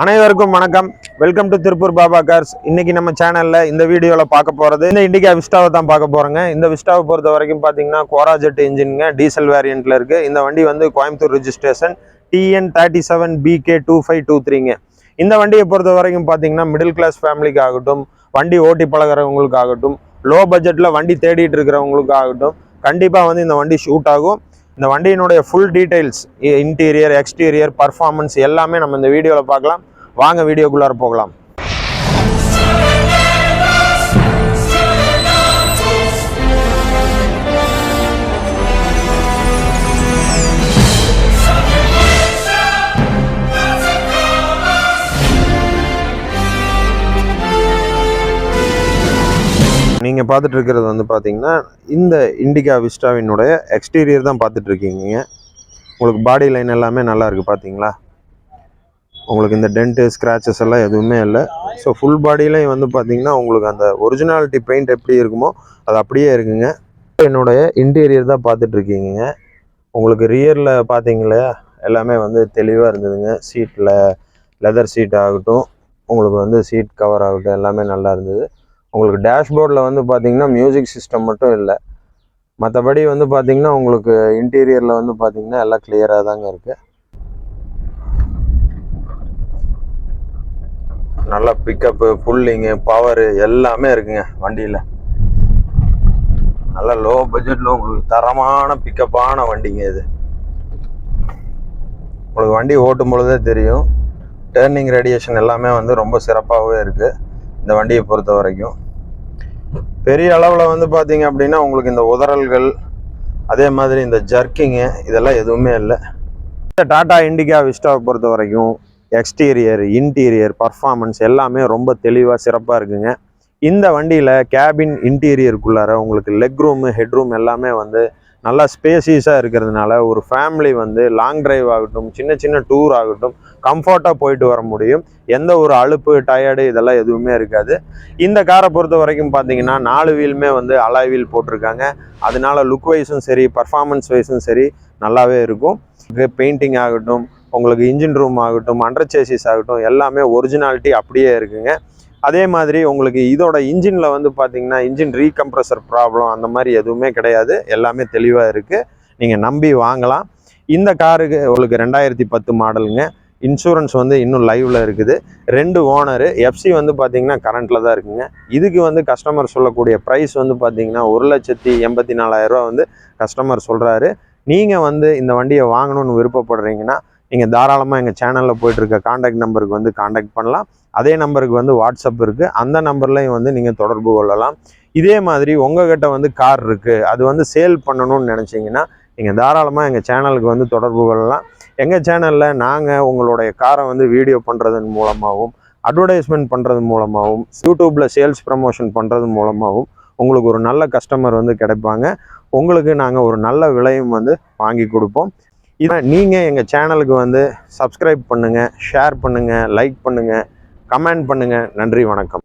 அனைவருக்கும் வணக்கம். Welcome to Tiruppur Baba cars. இன்னைக்கு நம்ம சேனல்ல இந்த வீடியோல பார்க்க போறது இந்த இண்டிகா விஸ்டாவை தான் பார்க்க போறோங்க. இந்த விஸ்டாவை பொறுத்த வரைக்கும் பாத்தீங்கன்னா கோராஜெட் இன்ஜின்ங்க, டீசல் வேரியன்ட்ல இருக்கு. இந்த வண்டி வந்து கோயம்புத்தூர் ரெஜிஸ்ட்ரேஷன் TN37BK2523ங்க. இந்த வண்டியை பொறுத்த வரைக்கும் பாத்தீங்கன்னா மிடில் கிளாஸ் ஃபேமிலிக்கு ஆகட்டும், வண்டி ஓட்டி பழகிறவங்களுக்கு ஆகட்டும், லோ பட்ஜெட்ல வண்டி தேடிட்டு இருக்கிறவங்களுக்கு ஆகட்டும், கண்டிப்பா வந்து இந்த வண்டி ஷூட் ஆகும். இந்த வண்டியினுடைய full details, interior, exterior, performance எல்லாமே நம்ம இந்த வீடியோவில் பார்க்கலாம். வாங்க வீடியோக்குள்ளார போகலாம். நீங்கள் பார்த்துட்டு இருக்கிறது வந்து பார்த்தீங்கன்னா இந்த இண்டிகா விஸ்டாவினுடைய எக்ஸ்டீரியர் தான் பார்த்துட்டு இருக்கீங்க. உங்களுக்கு பாடி லைன் எல்லாமே நல்லா இருக்குது பார்த்தீங்களா. உங்களுக்கு இந்த டென்ட்டு ஸ்க்ராச்சஸ் எல்லாம் எதுவுமே இல்லை. ஸோ ஃபுல் பாடியிலையும் வந்து பார்த்தீங்கன்னா உங்களுக்கு அந்த ஒரிஜினாலிட்டி பெயிண்ட் எப்படி இருக்குமோ அது அப்படியே இருக்குங்க. என்னுடைய இன்டீரியர் தான் பார்த்துட்டு இருக்கீங்க. உங்களுக்கு ரியரில் பார்த்தீங்களா எல்லாமே வந்து தெளிவாக இருந்ததுங்க. சீட்டில் லெதர் சீட் ஆகட்டும், உங்களுக்கு வந்து சீட் கவர் ஆகட்டும், எல்லாமே நல்லா இருந்தது. உங்களுக்கு டேஷ்போர்டில் வந்து பார்த்தீங்கன்னா மியூசிக் சிஸ்டம் மட்டும் இல்லை, மற்றபடி வந்து பார்த்தீங்கன்னா உங்களுக்கு இன்டீரியரில் வந்து பார்த்தீங்கன்னா எல்லாம் கிளியராக தாங்க இருக்குது. நல்லா பிக்கப்பு, புல்லிங்கு, பவரு எல்லாமே இருக்குங்க வண்டியில். நல்லா லோ பட்ஜெட்டில் உங்களுக்கு தரமான பிக்கப்பான வண்டிங்க இது. உங்களுக்கு வண்டி ஓட்டும் பொழுதே தெரியும். டேர்னிங் ரேடியேஷன் எல்லாமே வந்து ரொம்ப சிறப்பாகவே இருக்குது இந்த வண்டியை பொறுத்த வரைக்கும். பெரிய அளவில் வந்து பார்த்தீங்க அப்படின்னா உங்களுக்கு இந்த உதறல்கள், அதே மாதிரி இந்த ஜர்க்கிங்கு இதெல்லாம் எதுவுமே இல்லை. இந்த டாடா இண்டிகா விஸ்டாவை பொறுத்த வரைக்கும் எக்ஸ்டீரியர், இன்டீரியர், பர்ஃபார்மன்ஸ் எல்லாமே ரொம்ப தெளிவாக சிறப்பாக இருக்குங்க. இந்த வண்டியில் கேபின் இன்டீரியருக்குள்ளார உங்களுக்கு லெக் ரூமு, ஹெட் ரூம் எல்லாமே வந்து நல்லா ஸ்பேசியஸாக இருக்கிறதுனால ஒரு ஃபேமிலி வந்து லாங் டிரைவ் ஆகட்டும், சின்ன சின்ன டூர் ஆகட்டும், கம்ஃபர்ட்டாக போயிட்டு வர முடியும். எந்த ஒரு அலுப்பு, டயர்டு இதெல்லாம் எதுவுமே இருக்காது. இந்த காரை பொறுத்த வரைக்கும் பார்த்தீங்கன்னா 4 வீலுமே வந்து அலாய் வீல் போட்டிருக்காங்க. அதனால லுக் வைஸும் சரி, பர்ஃபார்மன்ஸ் வைஸும் சரி நல்லாவே இருக்கும். பெயிண்டிங் ஆகட்டும், உங்களுக்கு இன்ஜின் ரூம் ஆகட்டும், அண்டர் சேசிஸ் ஆகட்டும், எல்லாமே ஒரிஜினாலிட்டி அப்படியே இருக்குங்க. அதே மாதிரி உங்களுக்கு இதோட இன்ஜினில் வந்து பார்த்தீங்கன்னா இன்ஜின் ரீகம்ப்ரஸர் ப்ராப்ளம் அந்த மாதிரி எதுவுமே கிடையாது. எல்லாமே தெளிவாக இருக்குது. நீங்கள் நம்பி வாங்கலாம். இந்த காருக்கு உங்களுக்கு 2010 மாடலுங்க. இன்சூரன்ஸ் வந்து இன்னும் லைவில் இருக்குது. 2 ஓனரு. எஃப்சி வந்து பார்த்தீங்கன்னா கரண்ட்டில் தான் இருக்குங்க. இதுக்கு வந்து கஸ்டமர் சொல்லக்கூடிய ப்ரைஸ் வந்து பார்த்தீங்கன்னா 1,84,000 வந்து கஸ்டமர் சொல்கிறாரு. நீங்கள் வந்து இந்த வண்டியை வாங்கணும்னு விருப்பப்படுறீங்கன்னா நீங்கள் தாராளமாக எங்கள் சேனலில் போய்ட்டுருக்க காண்டாக்ட் நம்பருக்கு வந்து காண்டாக்ட் பண்ணலாம். அதே நம்பருக்கு வந்து வாட்ஸ்அப் இருக்குது. அந்த நம்பர்லையும் வந்து நீங்கள் தொடர்பு கொள்ளலாம். இதே மாதிரி உங்கள்கிட்ட வந்து கார் இருக்குது, அது வந்து சேல் பண்ணணும்னு நினச்சிங்கன்னா நீங்கள் தாராளமாக எங்கள் சேனலுக்கு வந்து தொடர்பு கொள்ளலாம். எங்கள் சேனலில் நாங்கள் உங்களுடைய காரை வந்து வீடியோ பண்ணுறதன் மூலமாகவும், அட்வர்டைஸ்மெண்ட் பண்ணுறது மூலமாகவும், யூடியூப்பில் சேல்ஸ் ப்ரமோஷன் பண்ணுறது மூலமாகவும் உங்களுக்கு ஒரு நல்ல கஸ்டமர் வந்து கிடைப்பாங்க. உங்களுக்கு நாங்கள் ஒரு நல்ல விலையும் வந்து வாங்கி கொடுப்போம். இதை நீங்கள் எங்கள் சேனலுக்கு வந்து சப்ஸ்கிரைப் பண்ணுங்கள், ஷேர் பண்ணுங்கள், லைக் பண்ணுங்கள், கமெண்ட் பண்ணுங்கள். நன்றி, வணக்கம்.